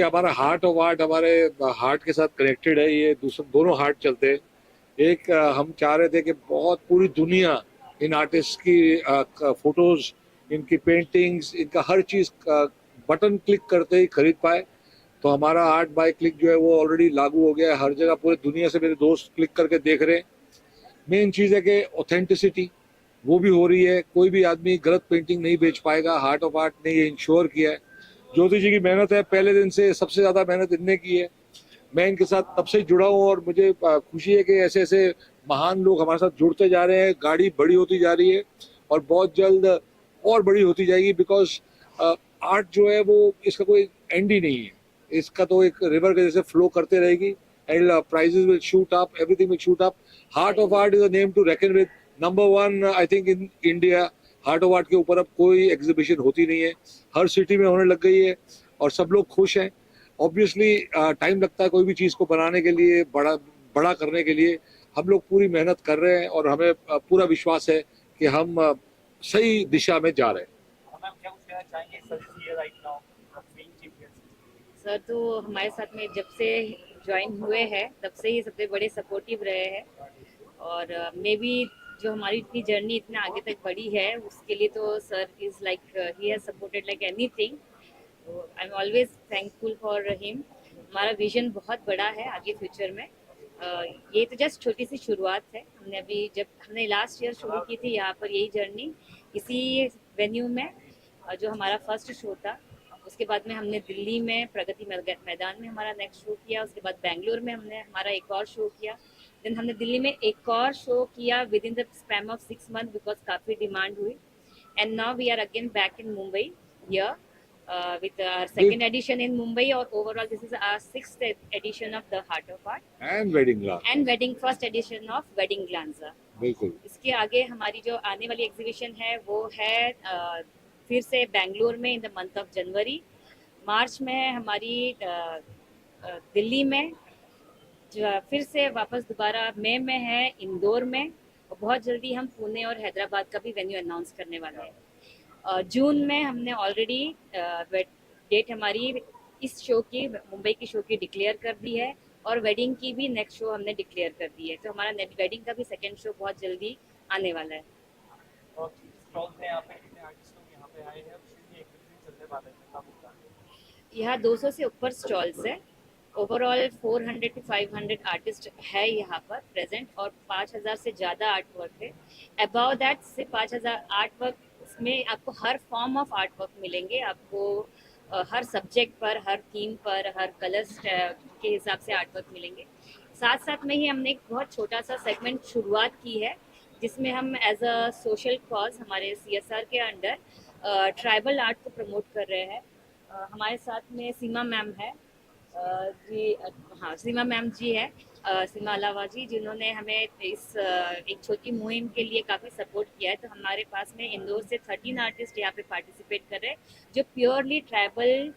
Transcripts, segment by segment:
ये हमारा heart of art हमारे हार्ट के साथ कनेक्टेड है, ये दोनों हार्ट चलते हैं। एक हम चाह रहे थे कि बहुत पूरी दुनिया इन आर्टिस्ट की फोटोज, इनकी पेंटिंग्स, इनका हर चीज बटन क्लिक करते ही खरीद पाए। तो हमारा आर्ट बाय क्लिक जो है वो ऑलरेडी लागू हो गया है हर जगह, पूरी दुनिया से मेरे दोस्त क्लिक करके देख रहे हैं। मेन चीज है कि ऑथेंटिसिटी वो भी हो रही है, कोई भी आदमी गलत पेंटिंग नहीं बेच पाएगा। हार्ट ऑफ आर्ट ने ये इंश्योर किया है। ज्योति जी की मेहनत है, पहले दिन से सबसे ज्यादा मेहनत इनने की है। मैं इनके साथ तब से जुड़ा हूँ और मुझे खुशी है कि ऐसे ऐसे महान लोग हमारे साथ जुड़ते जा रहे हैं। गाड़ी बड़ी होती जा रही है और बहुत जल्द और बड़ी होती जाएगी, बिकॉज आर्ट जो है वो इसका कोई एंड ही नहीं है। इसका तो एक रिवर के जैसे फ्लो करते रहेगी and prices will shoot up, everything will shoot up. Heart of art is a name to reckon with, number one I think in India. Heart of art के ऊपर अब कोई एग्जीबिशन होती नहीं है, हर सिटी में होने लग गई है और सब लोग खुश हैं। ऑब्वियसली टाइम लगता है कोई भी चीज को बनाने के लिए, बड़ा बड़ा करने के लिए। हम लोग पूरी मेहनत कर रहे हैं और हमें पूरा विश्वास है कि हम सही दिशा में जा रहे हैं। सर तो हमारे साथ में जब से ज्वाइन हुए हैं तब से ही सबसे बड़े सपोर्टिव रहे हैं, और मे बी जो हमारी इतनी जर्नी इतने आगे तक बढ़ी है उसके लिए तो sir is like he has supported like anything. तो I am always thankful for him. हमारा विजन बहुत बड़ा है आगे फ्यूचर में। ये तो जस्ट छोटी सी शुरुआत है। हमने अभी जब हमने लास्ट ईयर शुरू की थी यहाँ पर यही जर्नी, इसी वेन्यू में जो हमारा फर्स्ट शो था। उसके बाद में हमने दिल्ली में प्रगति मैदान में हमारा नेक्स्ट शो किया। उसके बाद बेंगलोर में हमने हमारा एक और शो किया। देन हमने दिल्ली में एक और शो किया with in the span of 6 month, because काफ़ी डिमांड हुई। And now we are again back in Mumbai here with our second edition in Mumbai, or overall this is our 6th edition of the Heart of Art and wedding glass and wedding first edition of Wedding Glanza। बिल्कुल। इसके आगे हमारी जो आने वाली exhibition है वो है फिर से बेंगलोर में in the month of January. March में हमारी दिल्ली में, फिर से वापस दोबारा मई में है इंदौर में, और बहुत जल्दी हम पुणे और हैदराबाद का भी वेन्यू अनाउंस करने वाले हैं। जून में हमने ऑलरेडी डेट हमारी इस शो की, मुंबई की शो की डिक्लेयर कर दी है, और वेडिंग की भी नेक्स्ट शो हमने डिक्लेयर कर दी है। तो हमारा वेडिंग का भी सेकेंड शो बहुत जल्दी आने वाला है। यहाँ 200 से ऊपर स्टॉल्स है। ओवरऑल 400 to 500 आर्टिस्ट है यहाँ पर प्रेजेंट, और 5000 से ज़्यादा आर्ट वर्क है। अबाउ दैट से 5000 आर्ट वर्क में आपको हर फॉर्म ऑफ आर्ट वर्क मिलेंगे। आपको हर सब्जेक्ट पर, हर थीम पर, हर कलर्स के हिसाब से आर्ट वर्क मिलेंगे। साथ साथ में ही हमने एक बहुत छोटा सा सेगमेंट शुरुआत की है जिसमें हम एज अ सोशल कॉज हमारे CSR के अंडर ट्राइबल आर्ट को प्रमोट कर रहे हैं। हमारे साथ में सीमा मैम है जी, हाँ सीमा मैम जी है, सीमा अलावा जी, जिन्होंने हमें इस एक छोटी मुहिम के लिए काफ़ी सपोर्ट किया है। तो हमारे पास में इंदौर से 13 आर्टिस्ट यहाँ पे पार्टिसिपेट कर रहे हैं जो प्योरली ट्राइबल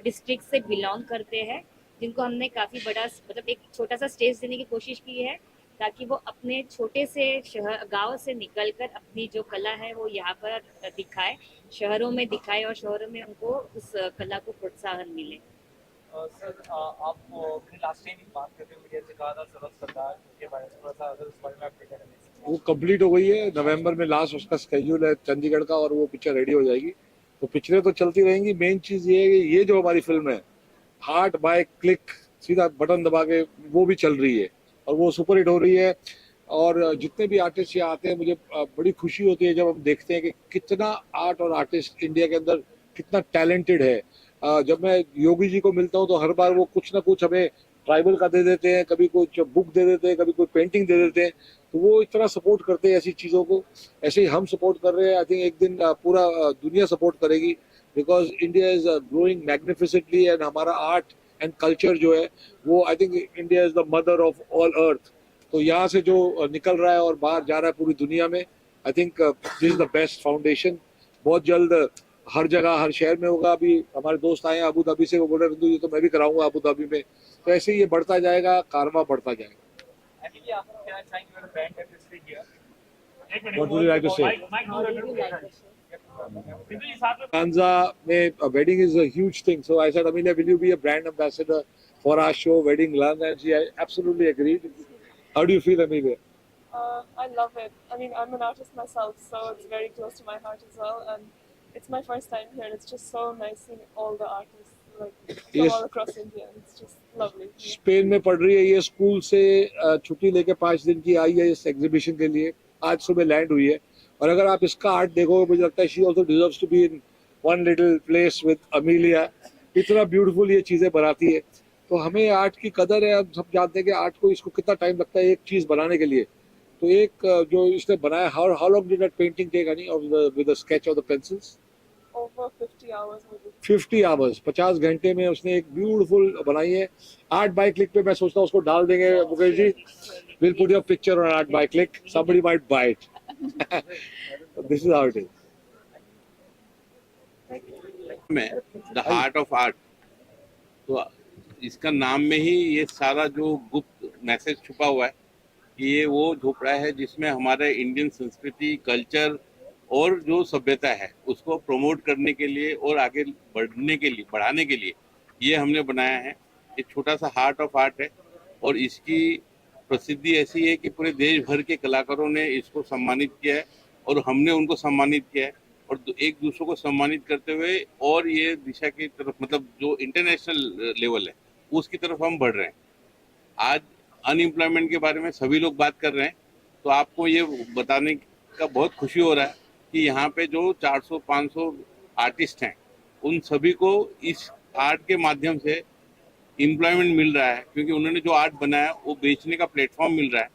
डिस्ट्रिक्ट से बिलोंग करते हैं, जिनको हमने काफ़ी बड़ा मतलब एक छोटा सा स्टेज देने की कोशिश की है ताकि वो अपने छोटे से शहर गाँव से निकलकर अपनी जो कला है वो यहाँ पर दिखाए, शहरों में दिखाए, और शहरों में उनको उस कला को प्रोत्साहन मिले। सर आप अपने लास्ट टाइम बात करते हुए मीडिया से कहा था सरद सरदार के बारे में, थोड़ा सा अगर उस बारे में आप क्या करेंगे? वो कंप्लीट हो गई है, नवंबर में लास्ट उसका स्केड्यूल है चंडीगढ़ का, और वो पिक्चर रेडी हो जाएगी। तो पिक्चरें तो चलती रहेंगी। मेन चीज ये है कि ये जो हमारी फिल्म है हार्ट बाय क्लिक, सीधा बटन दबा के, वो भी चल रही है और वो सुपर हिट हो रही है। और जितने भी आर्टिस्ट यहाँ आते हैं मुझे बड़ी खुशी होती है जब हम देखते हैं कि कितना आर्ट और आर्टिस्ट इंडिया के अंदर कितना टैलेंटेड है। जब मैं योगी जी को मिलता हूँ तो हर बार वो कुछ ना कुछ हमें ट्राइबल का दे देते हैं, कभी कुछ बुक दे देते हैं, कभी कोई पेंटिंग दे देते हैं। तो वो इतना सपोर्ट करते हैं ऐसी चीज़ों को। ऐसे ही हम सपोर्ट कर रहे हैं। आई थिंक एक दिन पूरा दुनिया सपोर्ट करेगी, because India is growing magnificently and हमारा आर्ट एंड कल्चर जो है वो, I think India is the mother of all अर्थ। तो यहाँ से जो निकल रहा है और बाहर जा रहा है पूरी दुनिया में, I think this is the best foundation. बहुत जल्द हर जगह हर शहर में होगा। अभी हमारे दोस्त आए हैं अबू धाबी से, वो बोल रहे हैं तो मैं भी कराऊंगा अबू धाबी में। तो ऐसे ही ये बढ़ता जाएगा, कारवां बढ़ता जाएगा। What would you like to say? बिंदु जी साथ में Kanza में wedding is a huge thing. So I said, Amelia, will you be a brand ambassador for our show, Wedding Land? And she absolutely agreed. How do you feel, Amelia? I love it. I mean, I'm an artist myself, so it's very close to my heart as well. And it's my first time here. It's just so nice seeing all the artists like from Yes. all across India. It's just lovely. Spain में पढ़ रही है ये, school से छुट्टी लेके 5 दिन की आई है इस एग्जीबिशन के लिए। आज सुबह लैंड हुई है और अगर आप इसका आर्ट देखोगे मुझे लगता है she also deserves to be in one little place with Amelia. इतना ब्यूटीफुल ये चीजें बनाती है। तो हमें आर्ट की कदर है। हम सब जानते हैं कि आर्ट को इसको कितना टाइम लगता है एक चीज बनाने के लिए। तो एक जो इसने बनाया, how long did that painting take any of the with the sketch of the pencils? Over 50 hours maybe. 50 hours, 50 घंटे में उसने एक ब्यूटीफुल बनाई है। आर्ट बाय क्लिक पे मैं सोचता हूँ उसको डाल देंगे Mukesh ji. Will put your picture on art by click, somebody might buy it. This is how it is. में द हार्ट ऑफ आर्ट, तो इसका नाम में ही ये सारा जो गुप्त मैसेज छुपा हुआ है कि ये वो झोपड़ा है जिसमें हमारे इंडियन संस्कृति, कल्चर और जो सभ्यता है उसको प्रमोट करने के लिए और आगे बढ़ाने के लिए ये हमने बनाया है। ये छोटा सा हार्ट ऑफ आर्ट है और इसकी प्रसिद्धि ऐसी है कि पूरे देश भर के कलाकारों ने इसको सम्मानित किया है और हमने उनको सम्मानित किया है और एक दूसरे को सम्मानित करते हुए और ये दिशा की तरफ, मतलब जो इंटरनेशनल लेवल है उसकी तरफ हम बढ़ रहे हैं। आज अनएम्प्लॉयमेंट के बारे में सभी लोग बात कर रहे हैं, तो आपको ये बताने का बहुत खुशी हो रहा है कि यहाँ पे जो 400-500 आर्टिस्ट हैं उन सभी को इस आर्ट के माध्यम से एम्प्लॉयमेंट मिल रहा है, क्योंकि उन्होंने जो आर्ट बनाया वो बेचने का प्लेटफॉर्म मिल रहा है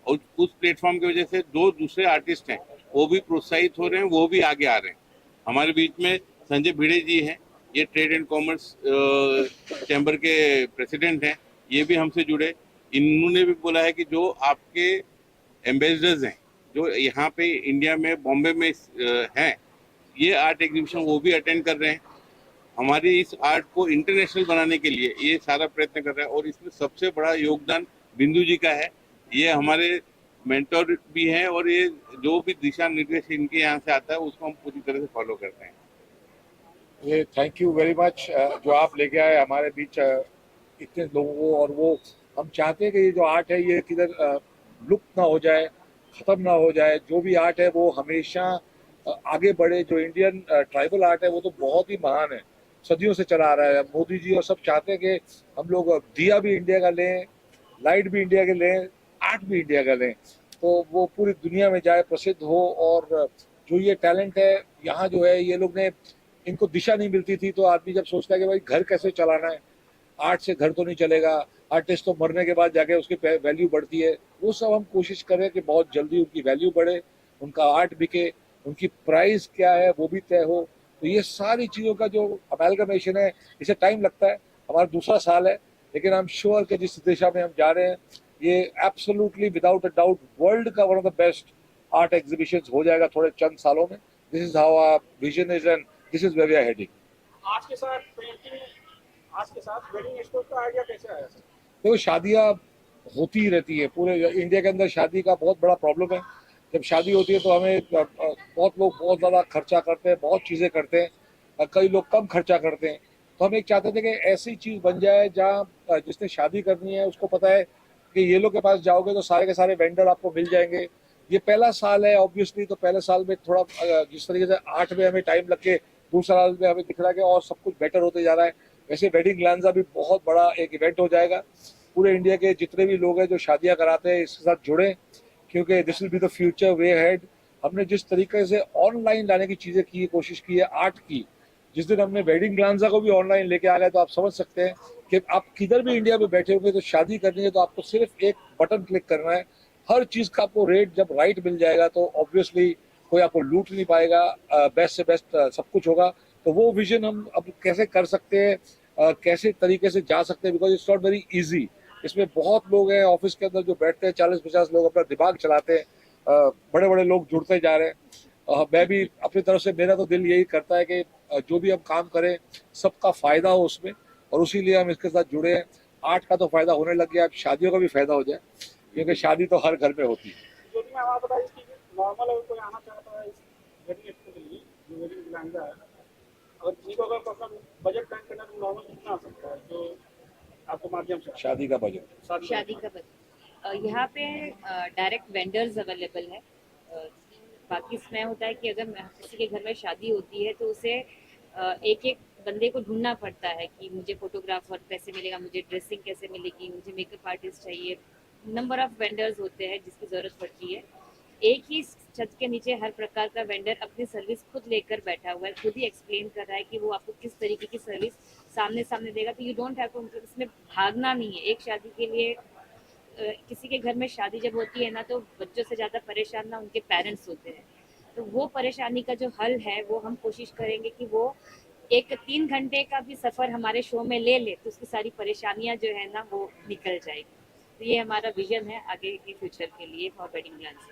और उस प्लेटफॉर्म की वजह से जो दूसरे आर्टिस्ट हैं वो भी प्रोत्साहित हो रहे हैं, वो भी आगे आ रहे हैं। हमारे बीच में संजय भिड़े जी हैं, ये ट्रेड एंड कॉमर्स चैम्बर के प्रेसिडेंट हैं, ये भी हमसे जुड़े। इन्होंने भी बोला है कि जो आपके एम्बेसडर्स हैं जो यहाँ पे इंडिया में, बॉम्बे में हैं, ये आर्ट एग्जीबिशन वो भी अटेंड कर रहे हैं। हमारी इस आर्ट को इंटरनेशनल बनाने के लिए ये सारा प्रयत्न कर रहा है और इसमें सबसे बड़ा योगदान बिंदु जी का है। ये हमारे मेंटर भी हैं और ये जो भी दिशा निर्देश इनके यहाँ से आता है उसको हम पूरी तरह से फॉलो करते हैं। ये थैंक यू वेरी मच जो आप लेके आए हमारे बीच इतने लोगों को। और वो हम चाहते हैं कि ये जो आर्ट है ये किधर लुप्त ना हो जाए, ख़त्म ना हो जाए। जो भी आर्ट है वो हमेशा आगे बढ़े। जो इंडियन ट्राइबल आर्ट है वो तो बहुत ही महान है, सदियों से चला आ रहा है। मोदी जी और सब चाहते हैं कि हम लोग दिया भी इंडिया का लें, लाइट भी इंडिया के लें, आर्ट भी इंडिया का लें, तो वो पूरी दुनिया में जाए, प्रसिद्ध हो। और जो ये टैलेंट है यहाँ जो है, ये लोग ने, इनको दिशा नहीं मिलती थी तो आदमी जब सोचता है कि भाई घर कैसे चलाना है, आर्ट से घर तो नहीं चलेगा, आर्टिस्ट तो मरने के बाद जाके उसकी वैल्यू बढ़ती है। वो सब हम कोशिश करें कि बहुत जल्दी उनकी वैल्यू बढ़े, उनका आर्ट बिके, उनकी प्राइस क्या है वो भी तय हो। तो ये सारी चीज़ों का जो अमेलगमेशन है, इसे टाइम लगता है। हमारा दूसरा साल है, लेकिन आई एम श्योर कि जिस दिशा में हम जा रहे हैं ये absolutely without a doubt world का one of the best art exhibitions हो जाएगा थोड़े चंद सालों में। This is how our vision is and this is where we are heading. आज के साथ पेंटिंग, आज के साथ वेडिंग एक्सपो का आइडिया कैसे आया सर? देखो शादियाँ होती ही रहती है, पूरे इंडिया के अंदर शादी का बहुत बड़ा प्रॉब्लम है। जब शादी होती है तो हमें बहुत लोग बहुत ज़्यादा खर्चा करते हैं, बहुत चीज़ें करते हैं, कई लोग कम खर्चा करते हैं। तो हम एक चाहते थे कि ऐसी चीज़ बन जाए जहाँ जिसने शादी करनी है उसको पता है कि ये लोग के पास जाओगे तो सारे के सारे वेंडर आपको मिल जाएंगे। ये पहला साल है ऑब्वियसली, तो पहले साल में थोड़ा जिस तरीके से आर्ट में हमें टाइम लग के दूसरा साल में हमें दिख रहा है कि और सब कुछ बेटर होते जा रहा है। वैसे वेडिंग लांजा भी बहुत बड़ा एक इवेंट हो जाएगा। पूरे इंडिया के जितने भी लोग हैं जो शादियां कराते हैं इसके साथ जुड़े, क्योंकि this will be the future way head. हमने जिस तरीके से ऑनलाइन लाने की चीज़ें की, कोशिश की है आर्ट की, जिस दिन हमने वेडिंग लांजा को भी ऑनलाइन लेके आ गए तो आप समझ सकते हैं कि आप किधर भी इंडिया में बैठे होंगे तो शादी करनी है तो आपको सिर्फ एक बटन क्लिक करना है। हर चीज़ का आपको रेट जब राइट मिल जाएगा तो ऑब्वियसली कोई आपको लूट नहीं पाएगा, बेस्ट से बेस्ट सब कुछ होगा। तो वो विजन हम अब कैसे कर सकते हैं, कैसे तरीके से जा सकते हैं, because it's not very easy. इसमें बहुत लोग हैं ऑफिस के अंदर जो बैठते हैं, 40-50 लोग अपना दिमाग चलाते हैं, बड़े बड़े लोग जुड़ते जा रहे हैं। मैं भी अपनी तरफ से, मेरा तो दिल यही करता है कि जो भी हम काम करें सबका फ़ायदा हो उसमें, और उसीलिए हम इसके साथ जुड़े हैं। आर्ट का तो फ़ायदा होने लग गया, अब शादियों का भी फ़ायदा हो जाए, क्योंकि शादी तो हर घर में होती है। जो भी मैं आपको बताइए कि नॉर्मल अगर कोई आना चाहता है इस वेडिंग एक्सपो के लिए, जो वेडिंग लहंगा है, अगर किसी को अगर अपना बजट प्लान करना है तो नॉर्मल कितना आ सकता है जो आपके माध्यम से शादी का बजट। शादी का बजट यहाँ पे डायरेक्ट वेंडर्स अवेलेबल है। बाकी इसमें होता है कि अगर किसी के घर में शादी होती है तो उसे एक एक बंदे को ढूंढना पड़ता है कि मुझे फोटोग्राफर कैसे मिलेगा, मुझे ड्रेसिंग कैसे मिलेगी, मुझे मेकअप आर्टिस्ट चाहिए। नंबर ऑफ वेंडर्स होते हैं जिसकी ज़रूरत पड़ती है। एक ही छत के नीचे हर प्रकार का वेंडर अपनी सर्विस खुद लेकर बैठा हुआ है, खुद ही एक्सप्लेन कर रहा है कि वो आपको किस तरीके की सर्विस सामने सामने देगा। तो यू डोंट हैव टू, मतलब इसमें भागना नहीं है। एक शादी के लिए किसी के घर में शादी जब होती है ना, तो बच्चों से ज़्यादा परेशान ना उनके पेरेंट्स होते हैं। तो वो परेशानी का जो हल है वो हम कोशिश करेंगे कि वो एक 3 घंटे का भी सफ़र हमारे शो में ले ले तो उसकी सारी परेशानियां जो है ना वो निकल जाएगी। तो ये हमारा विजन है आगे के फ्यूचर के लिए फॉर वेडिंग प्लान्स।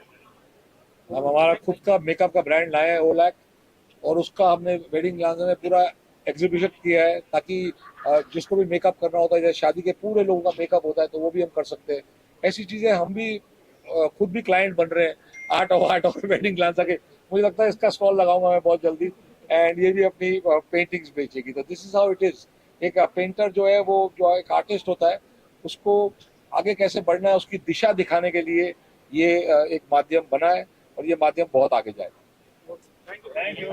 हम हमारा खुद का मेकअप का ब्रांड लाए हैं ओलैक, और उसका हमने वेडिंग लहंगे में पूरा एग्जीबिशन किया है ताकि जिसको भी मेकअप करना होता है, जैसे शादी के पूरे लोगों का मेकअप होता है तो वो भी हम कर सकते हैं। ऐसी चीजें हम भी खुद भी क्लाइंट बन रहे हैं आर्ट और वेडिंग लहंगा के। मुझे लगता है इसका स्टॉल लगाऊंगा मैं बहुत जल्दी, एंड ये भी अपनी पेंटिंग्स बेचेगी। तो this is how it is. एक पेंटर जो है वो जो एक आर्टिस्ट होता है उसको आगे कैसे बढ़ना है उसकी दिशा दिखाने के लिए ये एक माध्यम बना है, और ये माध्यम बहुत आगे जाएगा। Thank you.